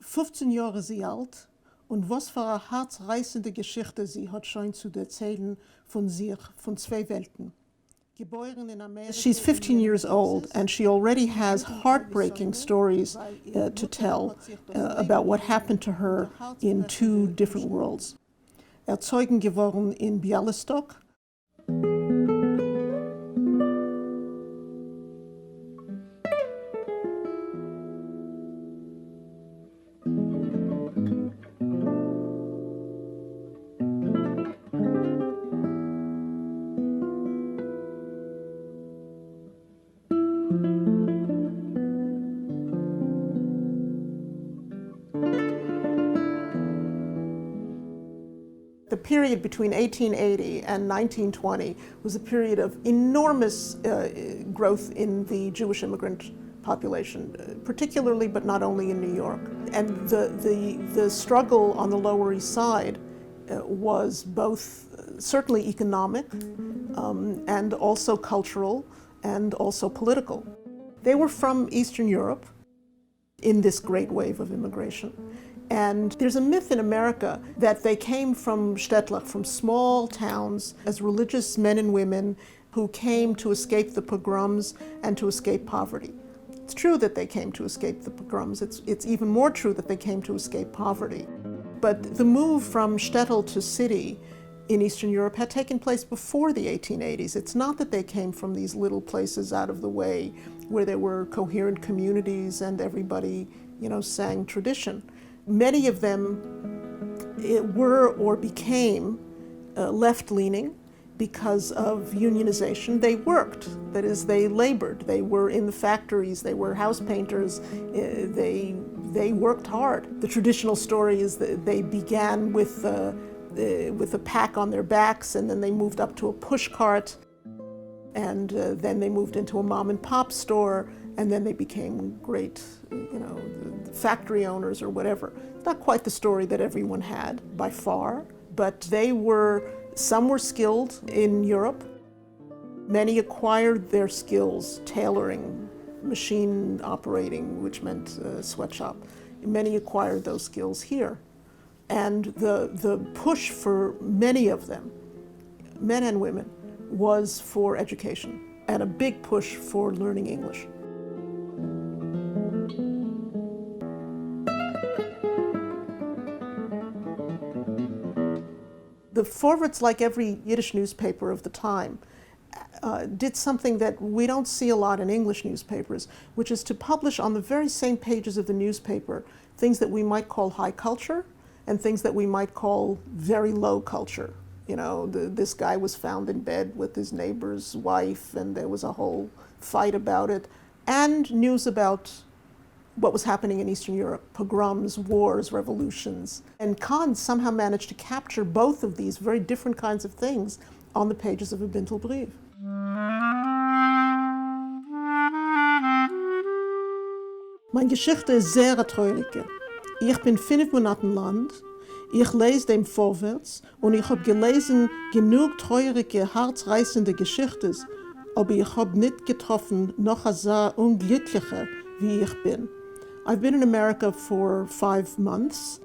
15 Jahre sie alt und was für eine herzreißende Geschichte sie hat schon zu erzählen von sich, von zwei Welten. She's 15 years old and she already has heartbreaking stories to tell about what happened to her in two different worlds. Erzeugen geworden in Bialystok. The period between 1880 and 1920 was a period of enormous growth in the Jewish immigrant population, particularly but not only in New York. And the struggle on the Lower East Side was both certainly economic and also cultural and also political. They were from Eastern Europe in this great wave of immigration. And there's a myth in America that they came from Städtler, from small towns, as religious men and women who came to escape the pogroms and to escape poverty. It's true that they came to escape the pogroms. It's even more true that they came to escape poverty. But the move from shtetl to city in Eastern Europe had taken place before the 1880s. It's not that they came from these little places out of the way where there were coherent communities and everybody, sang tradition. Many of them were or became left-leaning because of unionization. They worked, that is, they labored. They were in the factories, they were house painters, they worked hard. The traditional story is that they began with a pack on their backs, and then they moved up to a push cart, and then they moved into a mom and pop store, and then they became great, factory owners or whatever. Not quite the story that everyone had, by far, but some were skilled in Europe. Many acquired their skills, tailoring, machine operating, which meant sweatshop. Many acquired those skills here. And the push for many of them, men and women, was for education, and a big push for learning English. The Vorwärts, like every Yiddish newspaper of the time, did something that we don't see a lot in English newspapers, which is to publish on the very same pages of the newspaper things that we might call high culture and things that we might call very low culture. This guy was found in bed with his neighbor's wife and there was a whole fight about it, and news about what was happening in Eastern Europe, pogroms, wars, revolutions. And Kahn somehow managed to capture both of these very different kinds of things on the pages of a Bintel Brief. Meine Geschichte ist sehr ertreuliche. Ich bin 5 Monate im Land, ich lese dem Vorwärts und ich habe gelesen genug treurige, herzreißende Geschichten, aber ich habe nicht getroffen noch so unglückliche, wie ich bin. I've been in America for 5 months,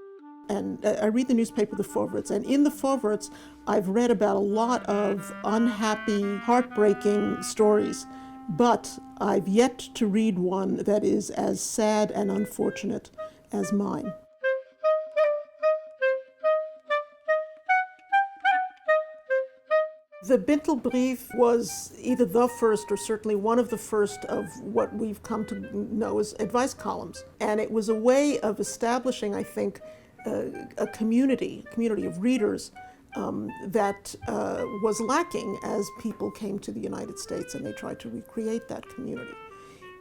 and I read the newspaper, the Vorwärts, and in the Vorwärts, I've read about a lot of unhappy, heartbreaking stories, but I've yet to read one that is as sad and unfortunate as mine. The Bintel Brief was either the first or certainly one of the first of what we've come to know as advice columns. And it was a way of establishing, I think, a community of readers that was lacking as people came to the United States and they tried to recreate that community.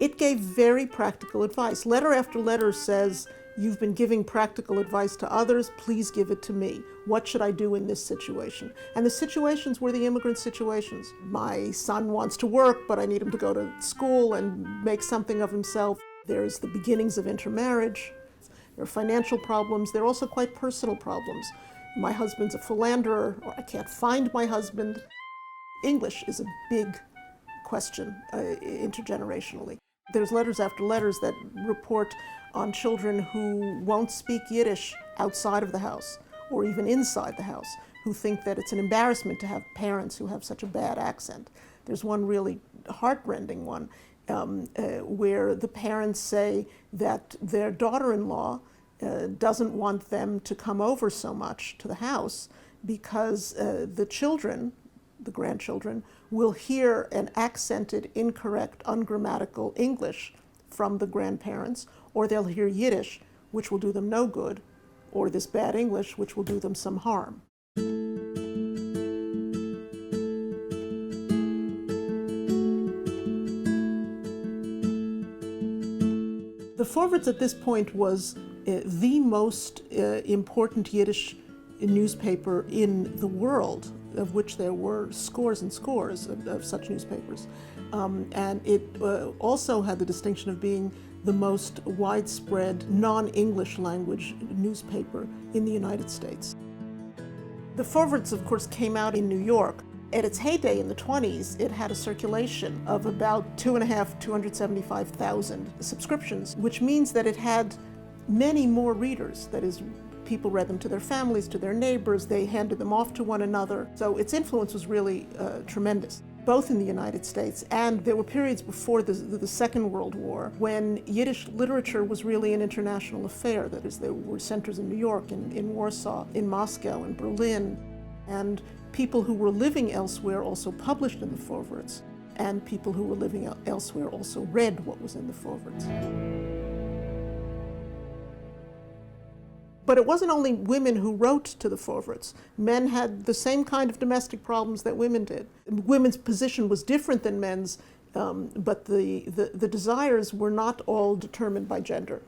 It gave very practical advice. Letter after letter says, you've been giving practical advice to others, please give it to me. What should I do in this situation? And the situations were the immigrant situations. My son wants to work, but I need him to go to school and make something of himself. There's the beginnings of intermarriage. There are financial problems. There are also quite personal problems. My husband's a philanderer, or I can't find my husband. English is a big question intergenerationally. There's letters after letters that report, on children who won't speak Yiddish outside of the house or even inside the house, who think that it's an embarrassment to have parents who have such a bad accent. There's one really heartrending one where the parents say that their daughter-in-law doesn't want them to come over so much to the house because the children, the grandchildren, will hear an accented, incorrect, ungrammatical English from the grandparents, or they'll hear Yiddish, which will do them no good, or this bad English, which will do them some harm. The Forwards at this point was the most important Yiddish newspaper in the world, of which there were scores and scores of such newspapers. And it also had the distinction of being the most widespread non-English language newspaper in the United States. The Forwards, of course, came out in New York. At its heyday in the 20s, it had a circulation of about 275,000 subscriptions, which means that it had many more readers. That is, people read them to their families, to their neighbors, they handed them off to one another. So its influence was really tremendous, both in the United States, and there were periods before the Second World War when Yiddish literature was really an international affair. That is, there were centers in New York, in Warsaw, in Moscow, in Berlin, and people who were living elsewhere also published in the Forwards, and people who were living elsewhere also read what was in the Forwards. But it wasn't only women who wrote to the Forwards. Men had the same kind of domestic problems that women did. Women's position was different than men's, but the desires were not all determined by gender.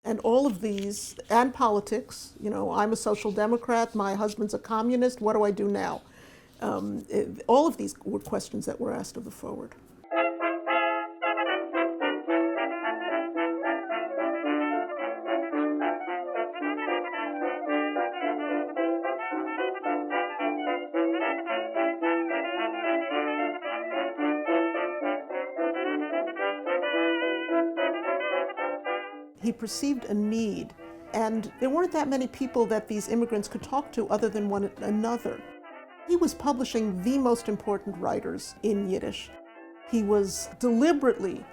And all of these, and politics, you know, I'm a social democrat, my husband's a communist, what do I do now? All of these were questions that were asked of the Forward. He perceived a need, and there weren't that many people that these immigrants could talk to other than one another. He was publishing the most important writers in Yiddish. He was deliberately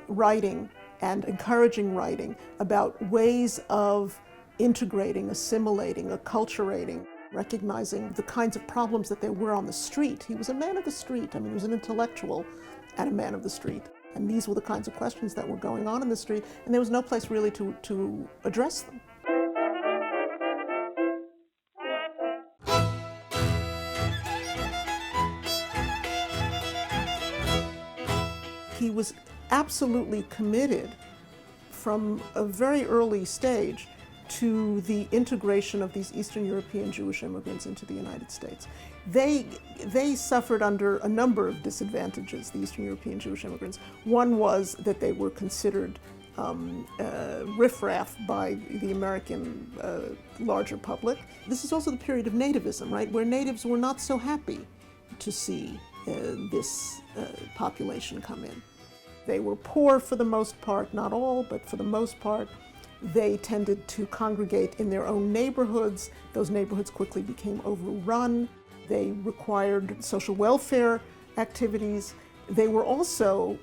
writing and encouraging writing about ways of integrating, assimilating, acculturating, recognizing the kinds of problems that there were on the street. He was a man of the street. I mean, he was an intellectual and a man of the street. And these were the kinds of questions that were going on in the street, and there was no place really to address them. He was absolutely committed from a very early stage to the integration of these Eastern European Jewish immigrants into the United States. They suffered under a number of disadvantages, the Eastern European Jewish immigrants. One was that they were considered riffraff by the American larger public. This is also the period of nativism, right, where natives were not so happy to see this population come in. They were poor for the most part, not all, but for the most part. They tended to congregate in their own neighborhoods. Those neighborhoods quickly became overrun. They required social welfare activities. They were also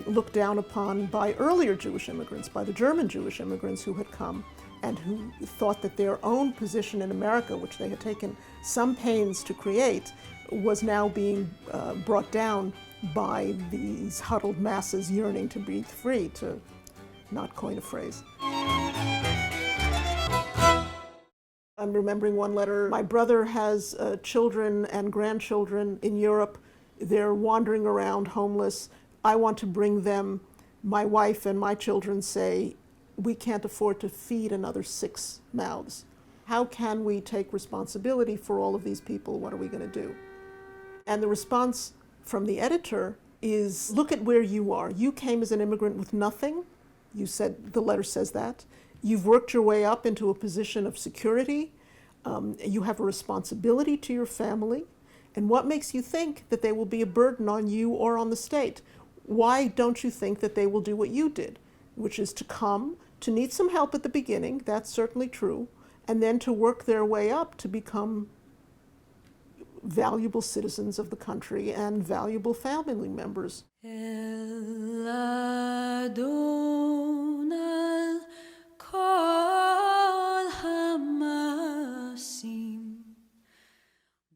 looked down upon by earlier Jewish immigrants, by the German Jewish immigrants who had come and who thought that their own position in America, which they had taken some pains to create, was now being brought down by these huddled masses yearning to breathe free, to not coin a phrase. I'm remembering one letter. My brother has children and grandchildren in Europe. They're wandering around homeless. I want to bring them. My wife and my children say, we can't afford to feed another 6 mouths. How can we take responsibility for all of these people? What are we going to do? And the response from the editor is, look at where you are. You came as an immigrant with nothing. You said, the letter says that. You've worked your way up into a position of security. You have a responsibility to your family. And what makes you think that they will be a burden on you or on the state? Why don't you think that they will do what you did? which is to come, to need some help at the beginning, that's certainly true, and then to work their way up to become valuable citizens of the country and valuable family members.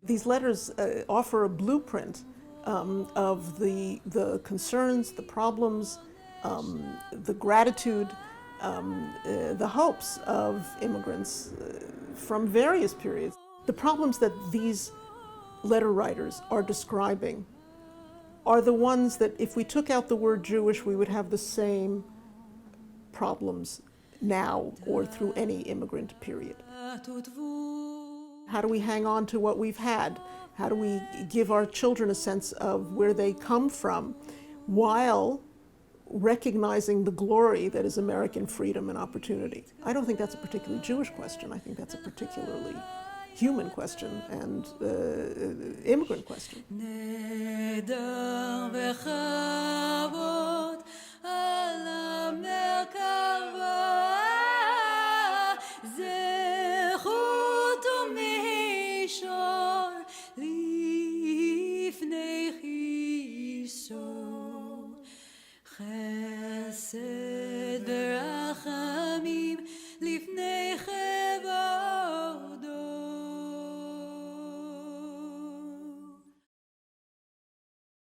These letters offer a blueprint of the concerns, the problems, the gratitude, the hopes of immigrants from various periods. The problems that these letter writers are describing are the ones that if we took out the word Jewish, we would have the same problems now or through any immigrant period. How do we hang on to what we've had? How do we give our children a sense of where they come from while recognizing the glory that is American freedom and opportunity? I don't think that's a particularly Jewish question. I think that's a particularly human question and immigrant question.